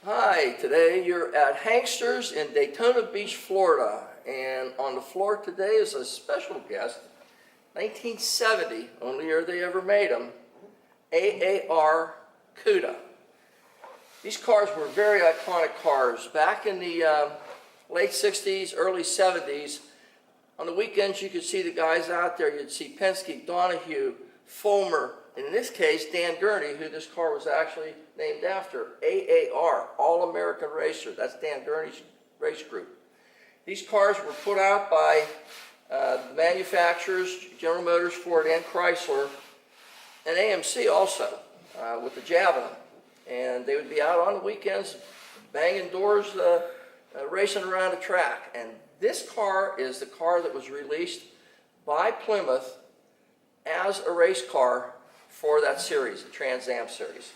Hi, today you're at HANKSTERS in Daytona Beach, Florida. And on the floor today is a special guest, 1970, only year they ever made them, AAR Cuda. These cars were very iconic cars. Back in the late 60s, early 70s, on the weekends you could see the guys out there. You'd see Penske, Donahue, Fulmer, and in this case, Dan Gurney, who this car was actually named after, AAR, All-American Racer. That's Dan Gurney's race group. These cars were put out by the manufacturers, General Motors, Ford, and Chrysler, and AMC also, with the Javelin. And they would be out on the weekends, banging doors, racing around the track. And this car is the car that was released by Plymouth as a race car for that series, the Trans Am series.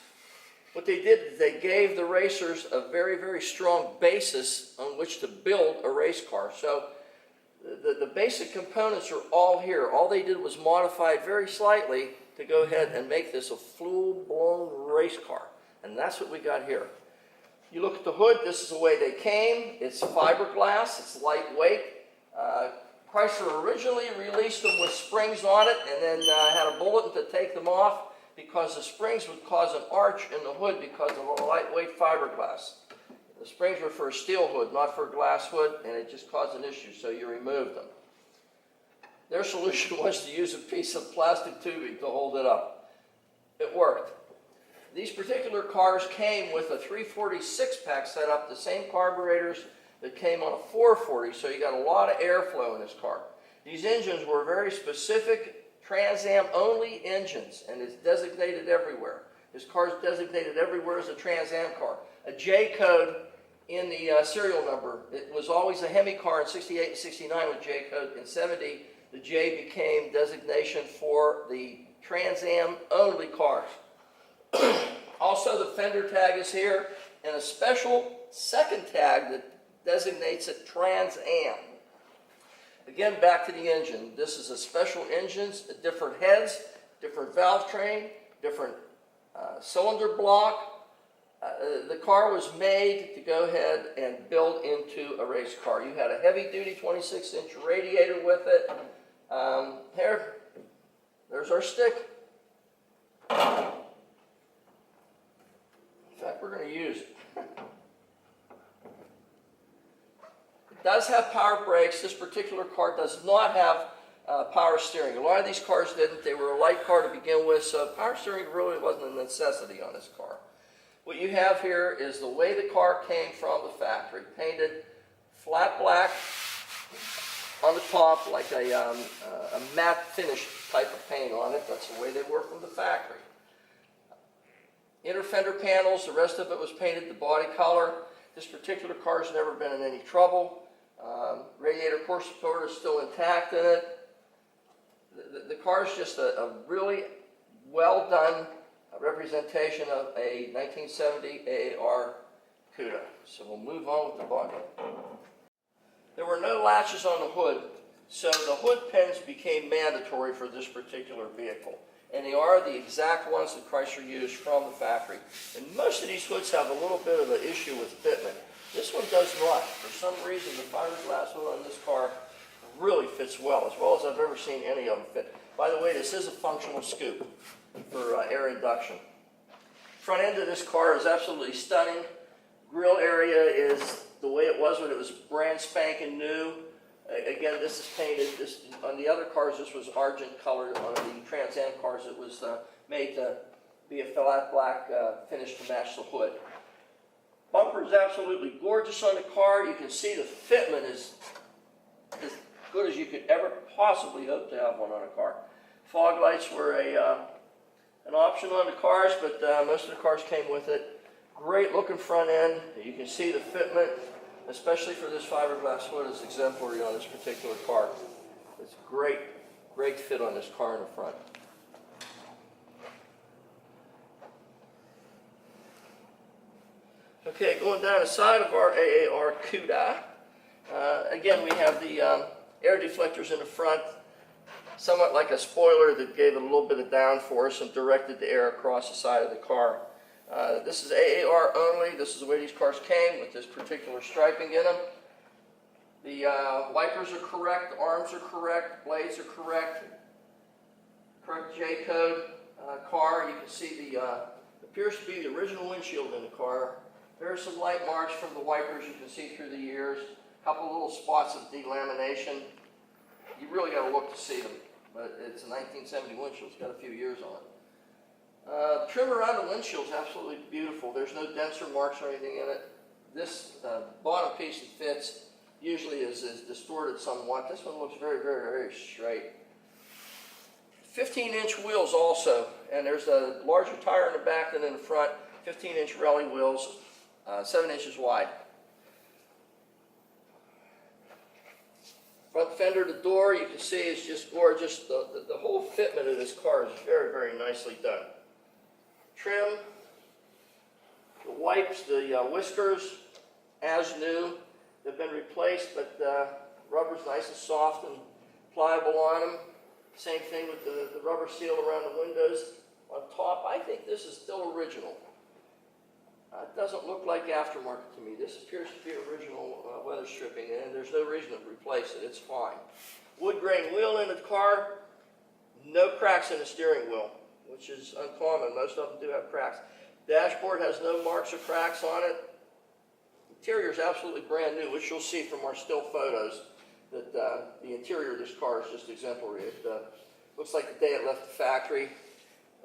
What they did is they gave the racers a very, very strong basis on which to build a race car. So the basic components are all here. All they did was modify it very slightly to go ahead and make this a full-blown race car. And that's what we got here. You look at the hood, this is the way they came. It's fiberglass, it's lightweight. Chrysler originally released them with springs on it and then had a bulletin to take them off because the springs would cause an arch in the hood because of a lightweight fiberglass. The springs were for a steel hood, not for a glass hood, and it just caused an issue, so you removed them. Their solution was to use a piece of plastic tubing to hold it up. It worked. These particular cars came with a 340 six-pack setup, the same carburetors that came on a 440, so you got a lot of airflow in this car. These engines were very specific Trans Am only engines, and it's designated everywhere. This car is designated everywhere as a Trans Am car. A J code in the serial number. It was always a Hemi car in 68 and 69 with J code. In 70, the J became designation for the Trans Am only cars. Also, the fender tag is here, and a special second tag that designates it Trans Am. Again, back to the engine. This is a special engines, different heads, different valve train, different cylinder block. The car was made to go ahead and build into a race car. You had a heavy-duty 26-inch radiator with it. There's our stick. In fact, we're going to use it. It does have power brakes. This particular car does not have power steering. A lot of these cars didn't. They were a light car to begin with, so power steering really wasn't a necessity on this car. What you have here is the way the car came from the factory. Painted flat black on the top, like a matte finish type of paint on it. That's the way they were from the factory. Inner fender panels, the rest of it was painted the body color. This particular car has never been in any trouble. Radiator core support is still intact in it. The car is just a really well done representation of a 1970 AAR Cuda. So we'll move on with the body. There were no latches on the hood, so the hood pins became mandatory for this particular vehicle. And they are the exact ones that Chrysler used from the factory. And most of these hoods have a little bit of an issue with fitment. This one does not. For some reason, the fiberglass hood on this car really fits well as I've ever seen any of them fit. By the way, this is a functional scoop for air induction. Front end of this car is absolutely stunning. Grill area is the way it was when it was brand spanking new. Again, this is painted. On the other cars, this was argent colored. On the Trans Am cars, it was made to be a flat black finish to match the hood. Bumper is absolutely gorgeous on the car. You can see the fitment is as good as you could ever possibly hope to have one on a car. Fog lights were an option on the cars, but most of the cars came with it. Great looking front end. You can see the fitment, especially for this fiberglass hood, is exemplary on this particular car. It's great, great fit on this car in the front. Okay, going down the side of our AAR Cuda. Again, we have the air deflectors in the front, somewhat like a spoiler that gave it a little bit of downforce and directed the air across the side of the car. This is AAR only. This is the way these cars came with this particular striping in them. The wipers are correct, arms are correct, blades are correct. Correct J code car. You can see the appears to be the original windshield in the car. There are some light marks from the wipers you can see through the years. A couple little spots of delamination. You really got to look to see them, but it's a 1970 windshield. It's got a few years on it. The trim around the windshield is absolutely beautiful. There's no dents or marks or anything in it. This bottom piece that fits usually is distorted somewhat. This one looks very, very, very straight. 15-inch wheels also, and there's a larger tire in the back than in the front. 15-inch rally wheels, 7 inches wide. Front fender to door, you can see is just gorgeous. The whole fitment of this car is very, very nicely done. Trim, the wipes, the whiskers, as new. They've been replaced, but rubber's nice and soft and pliable on them. Same thing with the rubber seal around the windows. On top, I think this is still original. It doesn't look like aftermarket to me. This appears to be original weather stripping, and there's no reason to replace it. It's fine. Wood grain wheel in the car. No cracks in the steering wheel, which is uncommon. Most of them do have cracks. Dashboard has no marks or cracks on it. Interior is absolutely brand new, which you'll see from our still photos. That the interior of this car is just exemplary. It looks like the day it left the factory.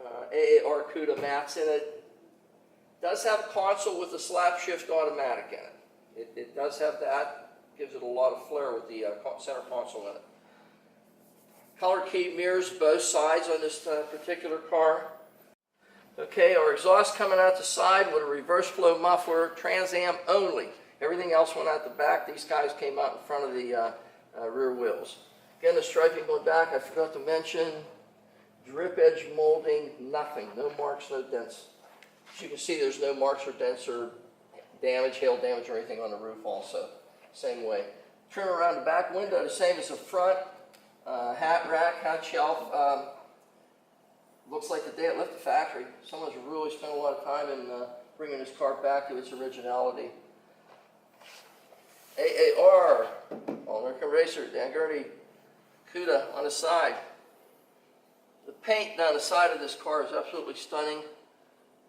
AAR Cuda mats in it. Does have a console with a slap shift automatic in it. It does have that. Gives it a lot of flair with the center console in it. Color key mirrors both sides on this particular car. Okay, our exhaust coming out the side with a reverse flow muffler, Trans Am only. Everything else went out the back. These guys came out in front of the rear wheels. Again, the striping going back, I forgot to mention, drip edge molding, nothing. No marks, no dents. As you can see, there's no marks or dents or damage, hail damage or anything on the roof also. Same way. Trim around the back window, the same as the front. Hat rack, hat shelf. Looks like the day it left the factory. Someone's really spent a lot of time in bringing this car back to its originality. AAR, All-American Racer, Dan Gurney, Cuda on the side. The paint down the side of this car is absolutely stunning.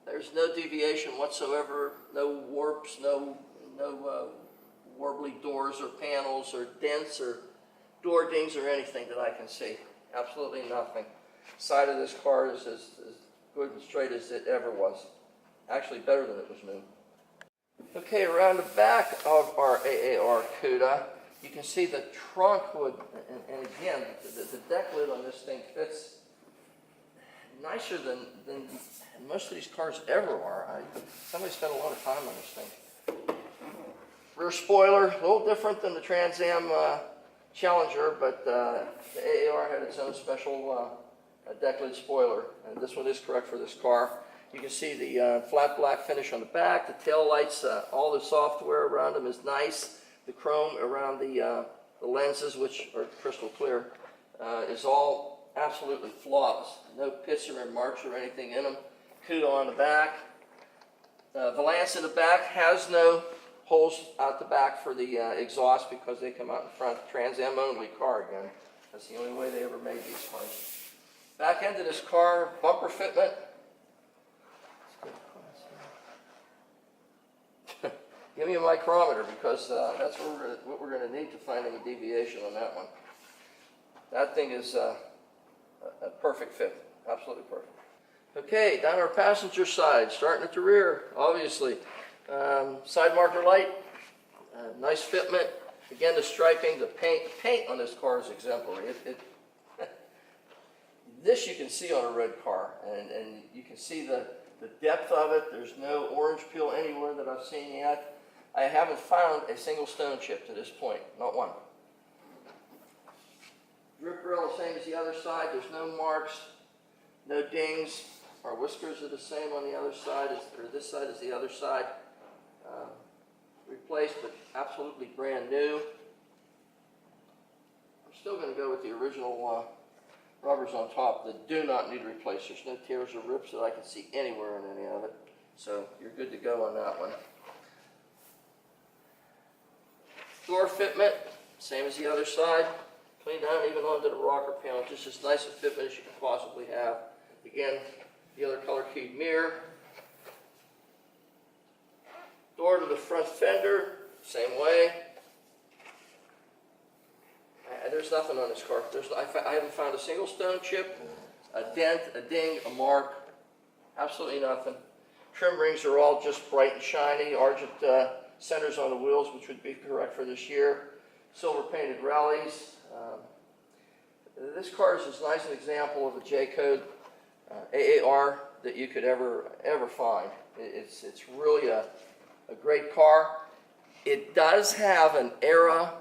There's no deviation whatsoever, no warps, no warbly doors or panels or dents or door dings or anything that I can see. Absolutely nothing. Side of this car is as good and straight as it ever was. Actually better than it was new. Okay, around the back of our AAR Cuda, you can see the trunk would, and again, the deck lid on this thing fits nicer than most of these cars ever are. Somebody spent a lot of time on this thing. Rear spoiler, a little different than the Trans Am Challenger, but the AAR had its own special deck lid spoiler, and this one is correct for this car. You can see the flat black finish on the back, the tail lights, all the software around them is nice. The chrome around the lenses, which are crystal clear, is all absolutely flawless. No pits or marks or anything in them. Cuda on the back. Valance in the back has no holes out the back for the exhaust because they come out in front. Trans Am only car again. That's the only way they ever made these cars. Back end of this car, bumper fitment. Give me a micrometer because that's what we're going to need to find any deviation on that one. That thing is a perfect fit, absolutely perfect. Okay, down our passenger side, starting at the rear, obviously. Side marker light, nice fitment. Again, the striping, the paint on this car is exemplary. This you can see on a red car, and you can see the depth of it. There's no orange peel anywhere that I've seen yet. I haven't found a single stone chip to this point, not one. Drip rail the same as the other side. There's no marks, no dings. Our whiskers are the same on the other side, or this side is the other side. Replaced, but absolutely brand new. I'm still going to go with the original rubbers on top that do not need replaced. There's no tears or rips that I can see anywhere in any of it. So you're good to go on that one. Door fitment, same as the other side. Clean down even onto the rocker panel, just as nice a fitment as you can possibly have. Again, the other color keyed mirror. Door to the front fender, same way. There's nothing on this car. I haven't found a single stone chip, a dent, a ding, a mark. Absolutely nothing. Trim rings are all just bright and shiny. Argent centers on the wheels, which would be correct for this year. Silver painted rallies. This car is as nice an example of a J-code AAR that you could ever find. It's really a great car. It does have an era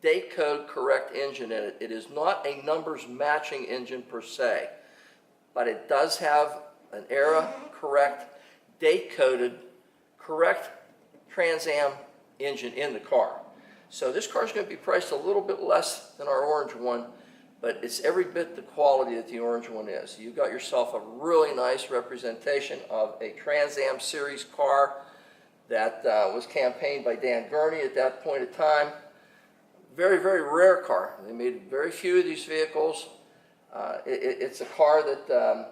date code correct engine in it. It is not a numbers matching engine per se, but it does have an era correct, date coded, correct Trans Am engine in the car. So this car is going to be priced a little bit less than our orange one, but it's every bit the quality that the orange one is. You got yourself a really nice representation of a Trans Am series car that was campaigned by Dan Gurney at that point in time. Very, very rare car. They made very few of these vehicles. It's a car that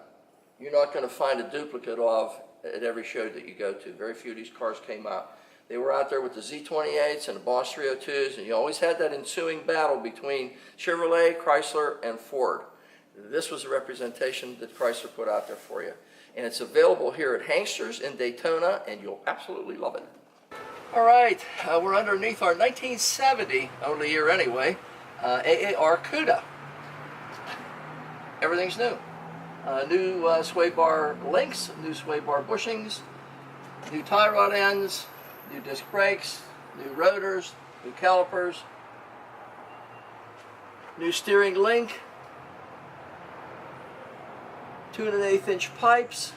you're not going to find a duplicate of at every show that you go to. Very few of these cars came out. They were out there with the Z28s and the Boss 302s, and you always had that ensuing battle between Chevrolet, Chrysler, and Ford. This was a representation that Chrysler put out there for you. And it's available here at HANKSTERS in Daytona, and you'll absolutely love it. All right, we're underneath our 1970, only year anyway, AAR Cuda. Everything's new. New sway bar links, new sway bar bushings, new tie rod ends, new disc brakes, new rotors, new calipers, new steering link, 2 1/8 inch pipes.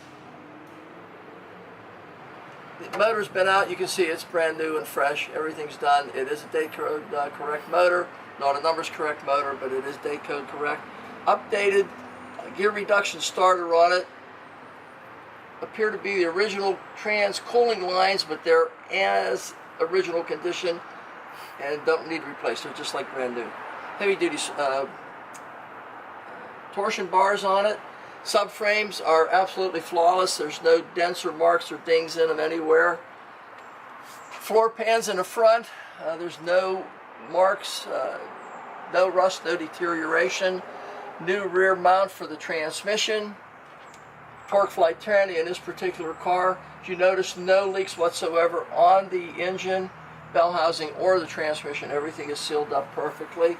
The motor's been out, you can see it's brand new and fresh, everything's done. It is a date code correct motor, not a numbers correct motor, but it is date code correct. Updated gear reduction starter on it. Appear to be the original trans cooling lines, but they're as original condition and don't need replaced. They're just like brand new. Heavy duty torsion bars on it. Subframes are absolutely flawless. There's no dents or marks or dings in them anywhere. Floor pans in the front. There's no marks, no rust, no deterioration. New rear mount for the transmission. Torque Flight 10 in this particular car. As you notice, no leaks whatsoever on the engine, bell housing, or the transmission. Everything is sealed up perfectly.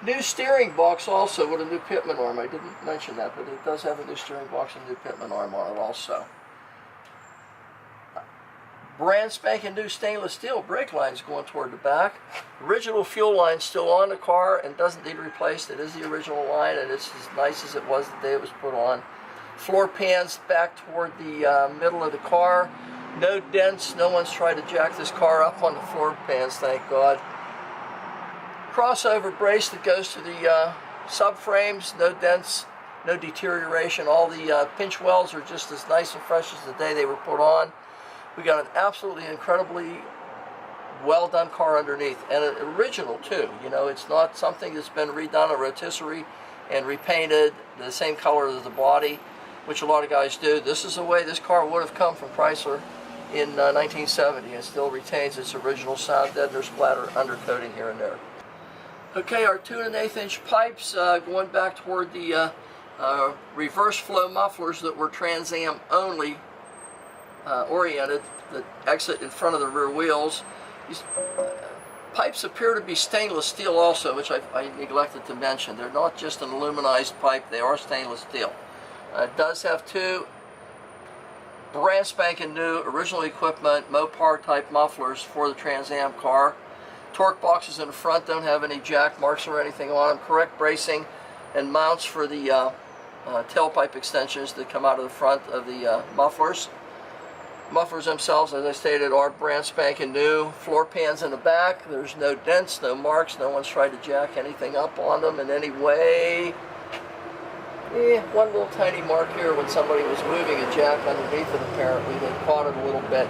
New steering box also with a new pitman arm. I didn't mention that, but it does have a new steering box and a new pitman arm on it also. Brand spanking new stainless steel brake lines going toward the back. Original fuel line still on the car and doesn't need replaced. It is the original line, and it's as nice as it was the day it was put on. Floor pans back toward the middle of the car. No dents. No one's tried to jack this car up on the floor pans, thank God. Crossover brace that goes to the subframes. No dents, no deterioration. All the pinch welds are just as nice and fresh as the day they were put on. We got an absolutely incredibly well done car underneath, and an original too. You know, it's not something that's been redone, a rotisserie and repainted the same color as the body, which a lot of guys do. This is the way this car would have come from Chrysler in 1970. It still retains its original sound deadener splatter undercoating here and there. Okay, our 2 1/8 inch pipes going back toward the reverse flow mufflers that were Trans Am only oriented, that exit in front of the rear wheels. These pipes appear to be stainless steel also, which I neglected to mention. They're not just an aluminized pipe, they are stainless steel. It does have 2 brand spanking new original equipment Mopar type mufflers for the Trans Am car. Torque boxes in the front don't have any jack marks or anything on them. Correct bracing and mounts for the tailpipe extensions that come out of the front of the mufflers. Mufflers themselves, as I stated, are brand spanking new. Floor pans in the back. There's no dents, no marks. No one's tried to jack anything up on them in any way. One little tiny mark here when somebody was moving a jack underneath it, apparently. They caught it a little bit.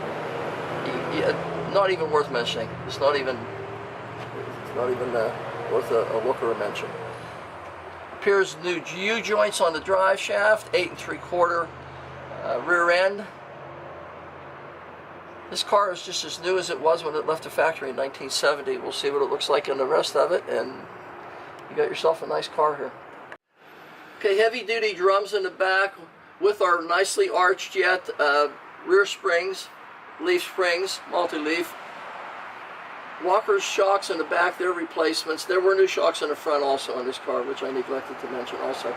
Not even worth mentioning. It's not even worth a look or a mention. Appears new U-joints on the drive shaft, 8 3/4 rear end. This car is just as new as it was when it left the factory in 1970. We'll see what it looks like in the rest of it, and you got yourself a nice car here. Okay, heavy-duty drums in the back with our nicely arched yet rear springs, leaf springs, multi-leaf. Walker's shocks in the back, they're replacements. There were new shocks in the front also on this car, which I neglected to mention also.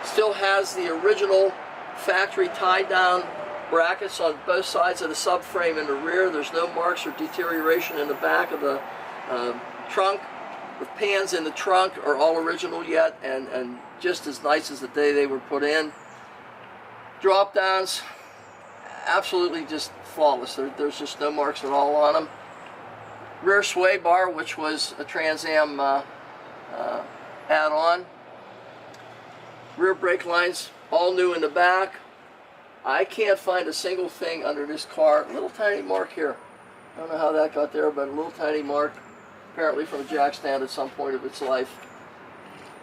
Still has the original factory tie-down brackets on both sides of the subframe in the rear. There's no marks or deterioration in the back of the trunk. The pans in the trunk are all original yet, and just as nice as the day they were put in. Drop downs, absolutely just flawless. There's just no marks at all on them. Rear sway bar, which was a Trans Am add-on. Rear brake lines, all new in the back. I can't find a single thing under this car. Little tiny mark here. I don't know how that got there, but a little tiny mark, apparently from a jack stand at some point of its life.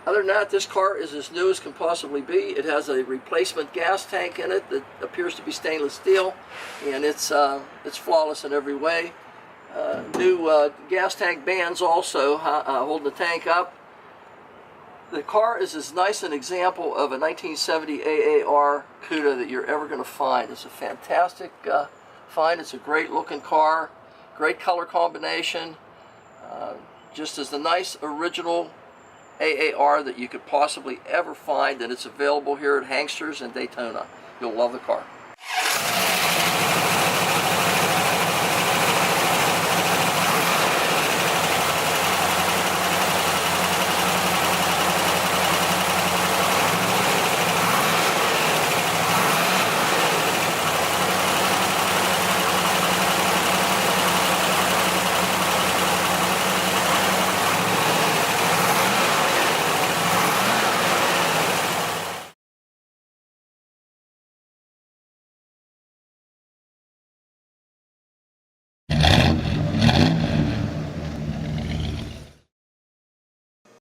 Other than that, this car is as new as can possibly be. It has a replacement gas tank in it that appears to be stainless steel, and it's flawless in every way. New gas tank bands also holding the tank up. The car is as nice an example of a 1970 AAR Cuda that you're ever going to find. It's a fantastic find. It's a great looking car, great color combination, just as the nice original AAR that you could possibly ever find, and it's available here at HANKSTERS in Daytona. You'll love the car.